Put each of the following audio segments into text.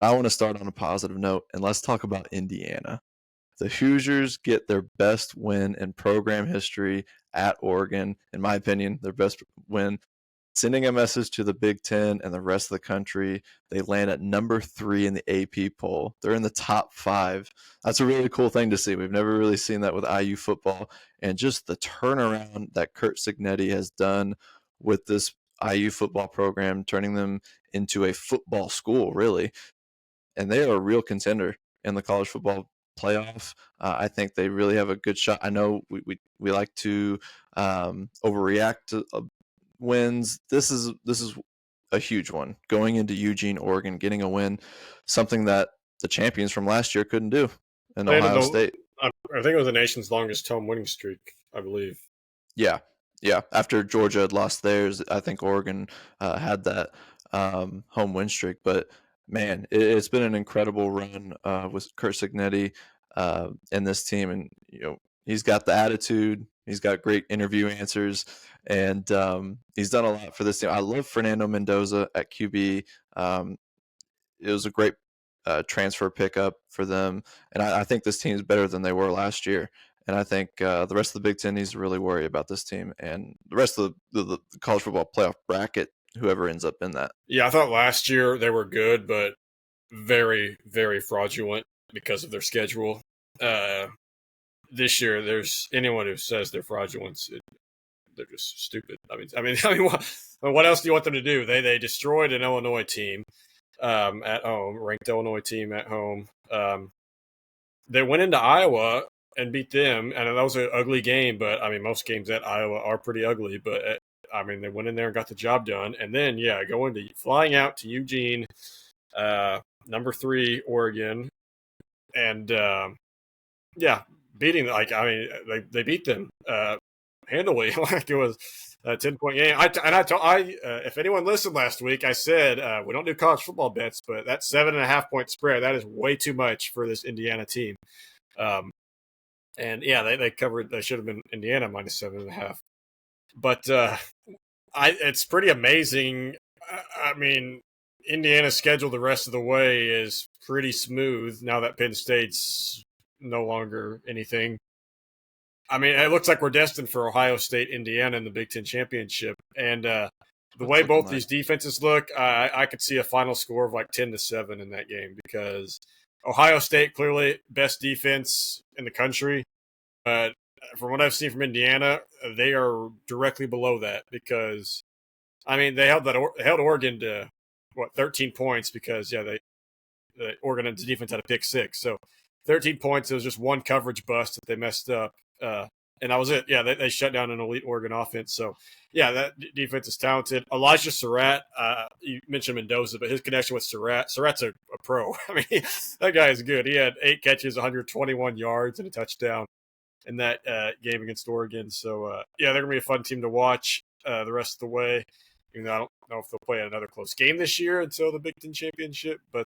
I want to start on a positive note, and let's talk about Indiana. The Hoosiers get their best win in program history at Oregon. In my opinion, their best win, sending a message to the Big Ten and the rest of the country. They land at number 3 in the AP poll. They're in the top 5. That's a really cool thing to see. We've never really seen that with IU football. And just the turnaround that Kurt Signetti has done with this IU football program, turning them into a football school, really. And they are a real contender in the college football playoff. I think they really have a good shot. I know we like to overreact to wins. This is a huge one. Going into Eugene, Oregon, getting a win, something that the champions from last year couldn't do in They ended Ohio State. I think it was the nation's longest home winning streak, I believe. Yeah, yeah. After Georgia had lost theirs, I think Oregon had that home win streak. But man, it's been an incredible run with Kurt Signetti and this team, and he's got the attitude. He's got great interview answers, and he's done a lot for this team. I love Fernando Mendoza at QB. It was a great transfer pickup for them, and I think this team is better than they were last year. And I think the rest of the Big Ten needs to really worry about this team and the rest of the college football playoff bracket, whoever ends up in that. Yeah, I thought last year they were good, but very, very fraudulent because of their schedule. This year, there's anyone who says they're fraudulent, they're just stupid. What else do you want them to do? They destroyed an Illinois team at home, ranked Illinois team at home. They went into Iowa and beat them, and that was an ugly game. But most games at Iowa are pretty ugly. But they went in there and got the job done. And then flying out to Eugene, number 3 Oregon, and beating they beat them handily. Like it was a 10-point game. If anyone listened last week, I said we don't do college football bets, but that 7.5-point spread, that is way too much for this Indiana team. They covered. They should have been Indiana minus 7.5. But it's pretty amazing. Indiana's schedule the rest of the way is pretty smooth now that Penn State's no longer anything. It looks like we're destined for Ohio State, Indiana in the Big Ten championship. And the way both these defenses look, I could see a final score of like 10-7 in that game because Ohio State clearly best defense in the country. But from what I've seen from Indiana, they are directly below that because, they held Oregon to 13 points because Oregon's defense had a pick 6. So 13 points. It was just one coverage bust that they messed up. And that was it. Yeah, they shut down an elite Oregon offense. So, that defense is talented. Elijah Surratt, you mentioned Mendoza, but his connection with Surratt's a pro. That guy is good. He had 8 catches, 121 yards, and a touchdown in that game against Oregon. So, they're going to be a fun team to watch the rest of the way. Even though I don't know if they'll play another close game this year until the Big Ten Championship. But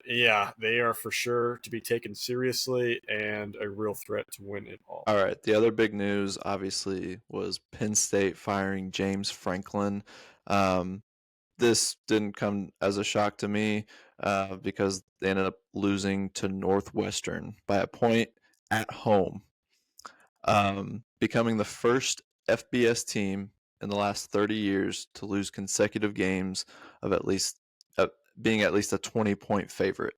they are for sure to be taken seriously and a real threat to win it all. All right. The other big news, obviously, was Penn State firing James Franklin. This didn't come as a shock to me because they ended up losing to Northwestern by a point at home, becoming the first FBS team in the last 30 years to lose consecutive games of being at least a 20-point favorite.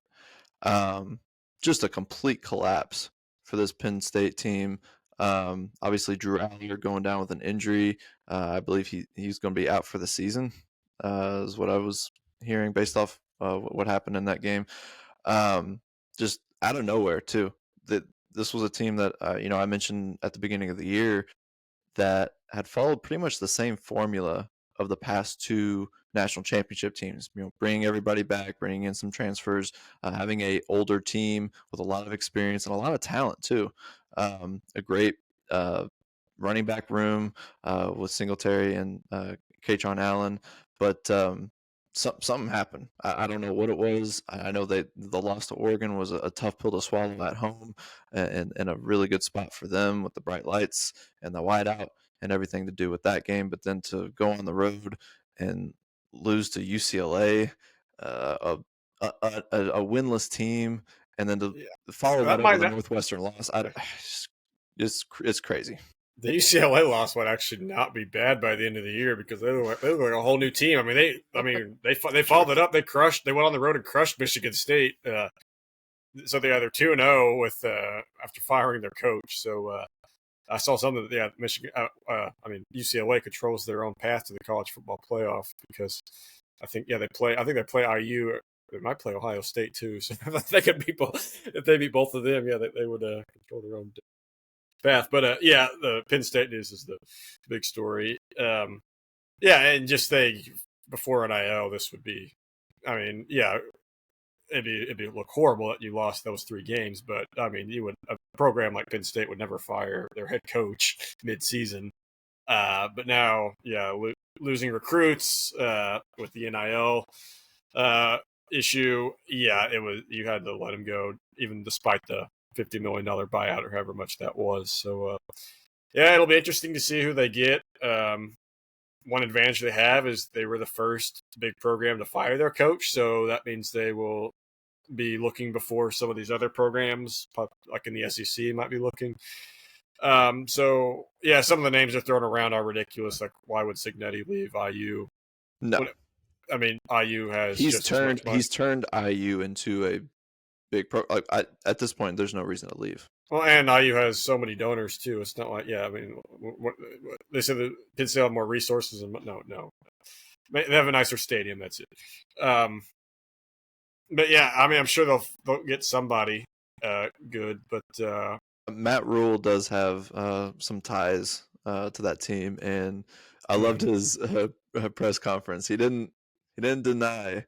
Just a complete collapse for this Penn State team. Obviously, Drew Allier going down with an injury. I believe he's going to be out for the season, is what I was hearing based off what happened in that game. Just out of nowhere, too. This was a team that, I mentioned at the beginning of the year that had followed pretty much the same formula of the past 2 national championship teams, bringing everybody back, bringing in some transfers, having a older team with a lot of experience and a lot of talent too. A great running back room with Singletary and Katron Allen, but something happened. I don't know what it was. I know the loss to Oregon was a tough pill to swallow at home and a really good spot for them with the bright lights and the whiteout and everything to do with that game. But then to go on the road and lose to UCLA, a winless team, and then to Yeah, follow that that up might with a not. Northwestern loss. It's crazy. The UCLA loss might actually not be bad by the end of the year because they look like a whole new team. They followed it up. They went on the road and crushed Michigan State. So they are 2-0 with after firing their coach. So I saw something that Michigan. UCLA controls their own path to the college football playoff because I think they play. I think they play IU. They might play Ohio State too. So if they could beat both, if they beat both of them, they would control their own path. But the Penn State news is the big story. And just before NIL, this would be. I mean, yeah, it'd look horrible that you lost those 3 games, but I mean, a program like Penn State would never fire their head coach mid-season. But now, losing recruits with the NIL issue, you had to let him go, even despite the $50 million buyout or however much that was. So, it'll be interesting to see who they get. One advantage they have is they were the first big program to fire their coach, so that means they will be looking before some of these other programs, like in the SEC, might be looking. Some of the names they're throwing around are ridiculous. Like, why would Signetti leave IU? No, IU has he's turned IU into a big pro. Like at this point, there's no reason to leave. Well, and IU has so many donors too. It's not like they said that Penn State have more resources, and no, they have a nicer stadium. That's it. But I'm sure they'll get somebody good. But Matt Rule does have some ties to that team, and I loved his press conference. He didn't deny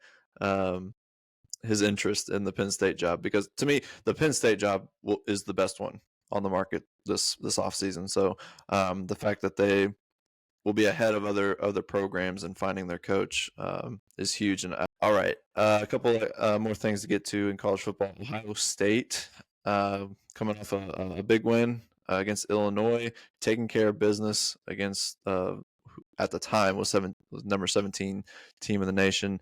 his interest in the Penn State job, because to me, the Penn State job is the best one on the market this offseason. So the fact that they will be ahead of other programs and finding their coach is huge. And all right, a couple more things to get to in college football. Ohio State coming off a big win against Illinois, taking care of business against at the time was number 17 team in the nation.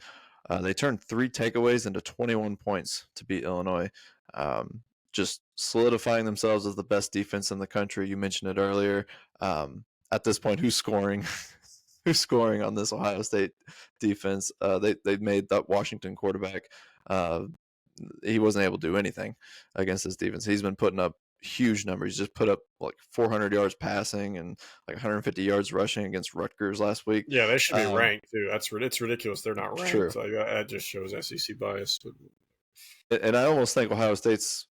They turned 3 takeaways into 21 points to beat Illinois. Just solidifying themselves as the best defense in the country. You mentioned it earlier. At this point, who's scoring? Who's scoring on this Ohio State defense? They made that Washington quarterback. He wasn't able to do anything against this defense. He's been putting up huge numbers. He just put up like 400 yards passing and like 150 yards rushing against Rutgers last week. Yeah, they should be ranked too. It's ridiculous they're not ranked. True. So that just shows SEC bias. And I almost think Ohio State's,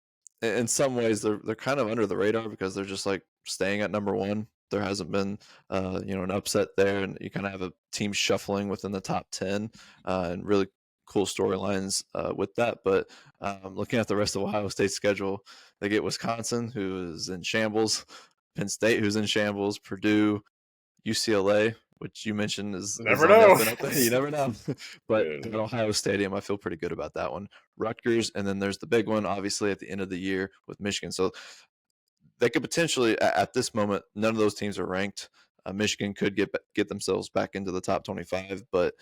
in some ways, they're kind of under the radar because they're just like staying at number 1. There hasn't been an upset there, and you kind of have a team shuffling within the top 10 and really cool storylines with that. But looking at the rest of Ohio State's schedule, they get Wisconsin, who is in shambles, Penn State, who's in shambles, Purdue, UCLA, which you mentioned is Never on the know. up and up there. You never know. But at Ohio Stadium, I feel pretty good about that one. Rutgers, and then there's the big one, obviously, at the end of the year with Michigan. So they could potentially, at this moment, none of those teams are ranked. Michigan could get themselves back into the top 25, but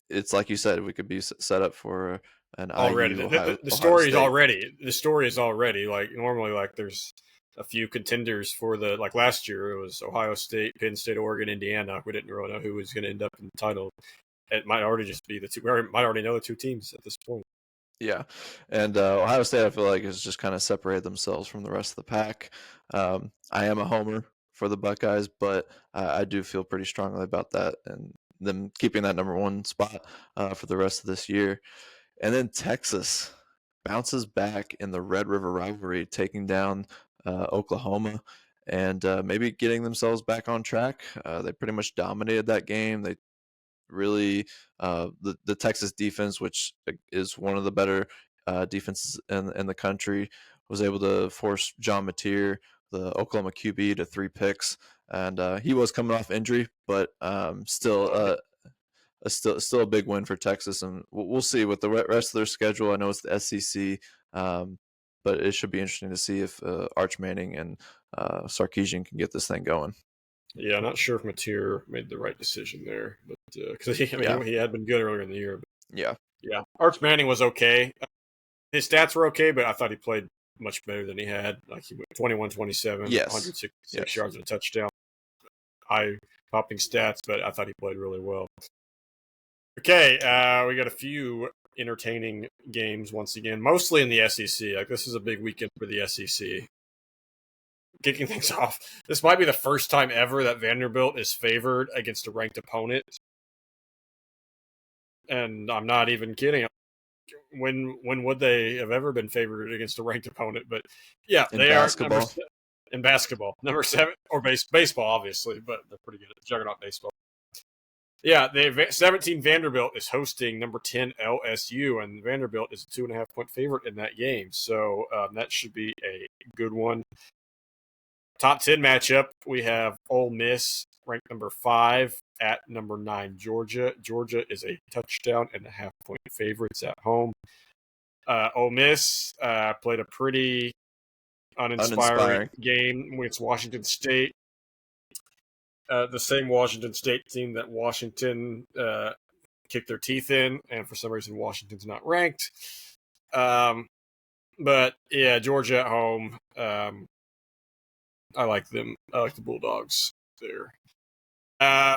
it's like you said, we could be set up for an already. IU, The story is State. already like normally like there's a few contenders for the, like last year it was Ohio State, Penn State, Oregon, Indiana. We didn't really know who was going to end up in the title. It might already just be the two. We might already know the 2 teams at this point. Yeah, and Ohio State, I feel like, has just kind of separated themselves from the rest of the pack. I am a homer for the Buckeyes, but I do feel pretty strongly about that and them keeping that number 1 spot for the rest of this year. And then Texas bounces back in the Red River rivalry, taking down Oklahoma and maybe getting themselves back on track. They pretty much dominated that game. They really the Texas defense, which is one of the better defenses in the country, was able to force John Mateer, the Oklahoma QB, to 3 picks, and he was coming off injury, but still a big win for Texas, and we'll see with the rest of their schedule. I know it's the SEC, but it should be interesting to see if Arch Manning and Sarkisian can get this thing going. Yeah, I'm not sure if Mateer made the right decision there, but because he had been good earlier in the year. Yeah. Yeah. Arch Manning was okay. His stats were okay, but I thought he played much better than he had. Like he went 21, 27, Yes. 166 yards and a touchdown. High popping stats, but I thought he played really well. Okay, we got a few entertaining games once again, mostly in the SEC. Like this is a big weekend for the SEC. Kicking things off, this might be the first time ever that Vanderbilt is favored against a ranked opponent, and I'm not even kidding. When would they have ever been favored against a ranked opponent? But yeah, In they are basketball. in basketball, number 7, or baseball, obviously, but they're pretty good at juggernaut baseball. Yeah, 17 Vanderbilt is hosting number 10 LSU, and Vanderbilt is a 2.5-point favorite in that game. So that should be a good one. Top 10 matchup, we have Ole Miss, ranked number 5, at number 9 Georgia. Georgia is a touchdown and a half-point favorites at home. Ole Miss played a pretty uninspiring game against Washington State. The same Washington State team that Washington kicked their teeth in, and for some reason Washington's not ranked. But yeah, Georgia at home. I like them. I like the Bulldogs there.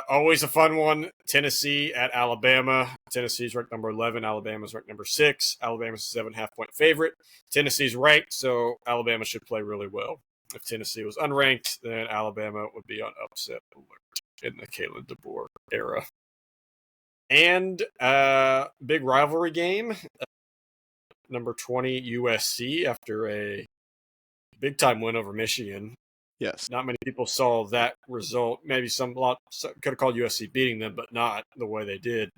Always a fun one. Tennessee at Alabama. Tennessee's ranked number 11. Alabama's ranked number 6. Alabama's a 7.5-point favorite. Tennessee's ranked, so Alabama should play really well. If Tennessee was unranked, then Alabama would be on upset alert in the Kalen DeBoer era. And big rivalry game. Number 20 USC after a big-time win over Michigan. Yes. Not many people saw that result. Maybe some could have called USC beating them, but not the way they did.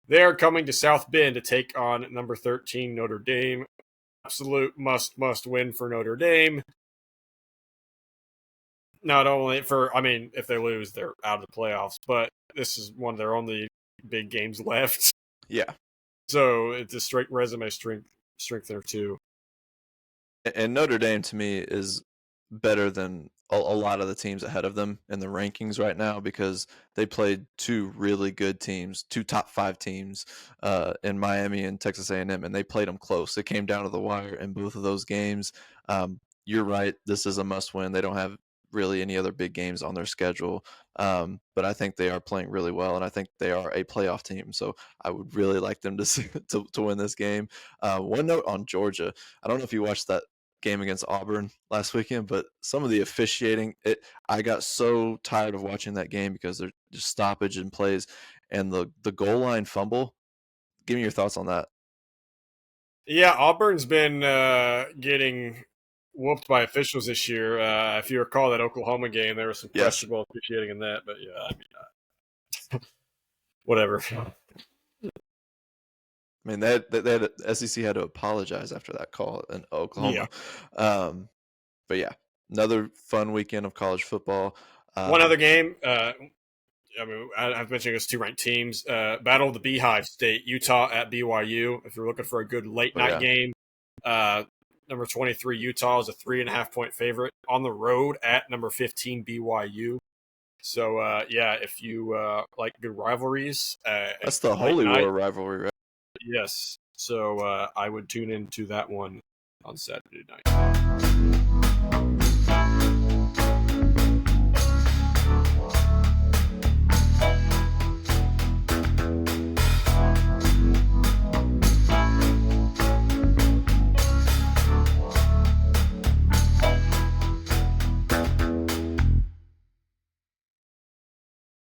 They are coming to South Bend to take on number 13 Notre Dame. Absolute must win for Notre Dame. Not only if they lose, they're out of the playoffs, but this is one of their only big games left. Yeah. So it's a straight resume strength there too. And Notre Dame to me is better than a lot of the teams ahead of them in the rankings right now because they played 2 really good teams, 2 top 5 teams in Miami and Texas A&M, and they played them close. It came down to the wire in both of those games. You're right. This is a must win. They don't have really any other big games on their schedule. But I think they are playing really well, and I think they are a playoff team. So I would really like them to win this game. One note on Georgia. I don't know if you watched that game against Auburn last weekend, but some of the officiating, I got so tired of watching that game because there's just stoppage in plays and the goal line fumble. Give me your thoughts on that. Yeah, Auburn's been getting whooped by officials this year. If you recall that Oklahoma game, there was some questionable officiating in that, but yeah, whatever. I mean, they SEC had to apologize after that call in Oklahoma. Yeah. But yeah, another fun weekend of college football. One other game. I've mentioned it's 2 ranked teams. Battle of the Beehive State, Utah at BYU. If you're looking for a good late night game, number 23 Utah is a 3.5-point favorite on the road at number 15 BYU. So if you like good rivalries, that's the Holy War rivalry, right? Yes. So I would tune into that one on Saturday night.